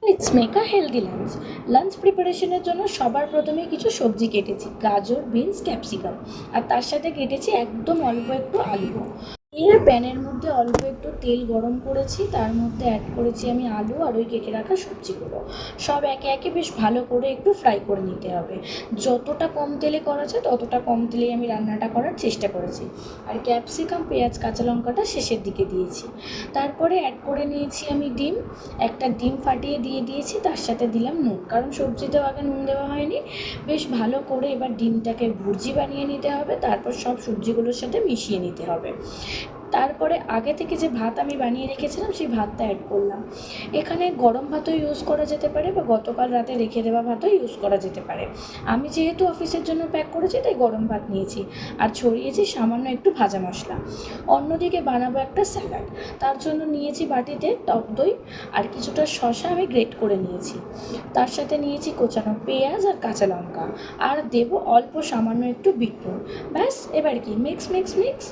Let's make a healthy lunch. Lunch প্রিপারেশনের জন্য সবার প্রথমে কিছু সবজি কেটেছি, গাজর, বিনস, ক্যাপসিকাম, আর তার সাথে কেটেছি একদম অল্প একটু আলু। এর প্যানের মধ্যে অল্প একটু তেল গরম করেছি, তার মধ্যে অ্যাড করেছি আমি আলু আর ওই কেটে রাখা সবজিগুলো। সব একে একে বেশ ভালো করে একটু ফ্রাই করে নিতে হবে। যতটা কম তেলে করা যায় ততটা কম তেলেই আমি রান্নাটা করার চেষ্টা করেছি। আর ক্যাপসিকাম, পেঁয়াজ, কাঁচা লঙ্কাটা শেষের দিকে দিয়েছি। তারপরে অ্যাড করে নিয়েছি আমি ডিম। একটা ডিম ফাটিয়ে দিয়ে দিয়েছি, তার সাথে দিলাম নুন, কারণ সবজিতেও আগে নুন দেওয়া হয়নি। বেশ ভালো করে এবার ডিমটাকে ভুর্জি বানিয়ে নিতে হবে, তারপর সব সবজিগুলোর সাথে মিশিয়ে নিতে হবে। তারপরে আগে থেকে যে ভাত আমি বানিয়ে রেখেছিলাম সেই ভাতটা অ্যাড করলাম। এখানে গরম ভাতও ইউজ করা যেতে পারে বা গতকাল রাতে রেখে দেওয়া ভাতও ইউজ করা যেতে পারে। আমি যেহেতু অফিসের জন্য প্যাক করেছি তাই গরম ভাত নিয়েছি, আর ছড়িয়েছি সামান্য একটু ভাজা মশলা। অন্যদিকে বানাবো একটা স্যালাড। তার জন্য নিয়েছি বাটিতে টক দই আর কিছুটা শসা আমি গ্রেট করে নিয়েছি। তার সাথে নিয়েছি কোচানো পেঁয়াজ আর কাঁচা লঙ্কা, আর দেবো অল্প সামান্য একটু বিট নুন। ব্যাস, এবার কি মিক্স মিক্স মিক্স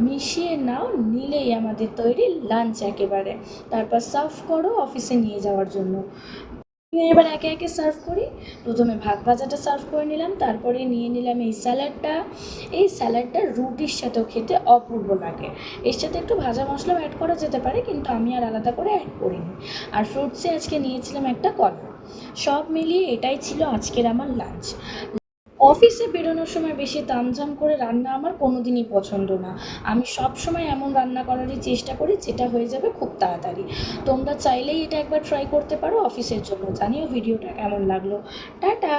মিশিয়ে নাও, নিলেই আমাদের তৈরি লাঞ্চ একেবারে। তারপর সার্ভ করো অফিসে নিয়ে যাওয়ার জন্য। এবার একে একে সার্ভ করি। প্রথমে ভাত ভাজাটা সার্ভ করে নিলাম, তারপরে নিয়ে নিলাম এই স্যালাডটা। এই স্যালাডটা রুটির সাথেও খেতে অপূর্ব লাগে। এর সাথে একটু ভাজা মশলাও অ্যাড করা যেতে পারে, কিন্তু আমি আর আলাদা করে অ্যাড করিনি। আর ফ্রুটসে আজকে নিয়েছিলাম একটা কলা। সব মিলিয়ে এটাই ছিল আজকের আমার লাঞ্চ। অফিসে বেরোনোর সময় বেশি তামঝাম করে রান্না আমার কোনো দিনই পছন্দ না। আমি সব সময় এমন রান্না করারই চেষ্টা করি যেটা হয়ে যাবে খুব তাড়াতাড়ি। তোমরা চাইলেই এটা একবার ট্রাই করতে পারো অফিসের জন্য। জানিও ভিডিওটা কেমন লাগলো। টাটা।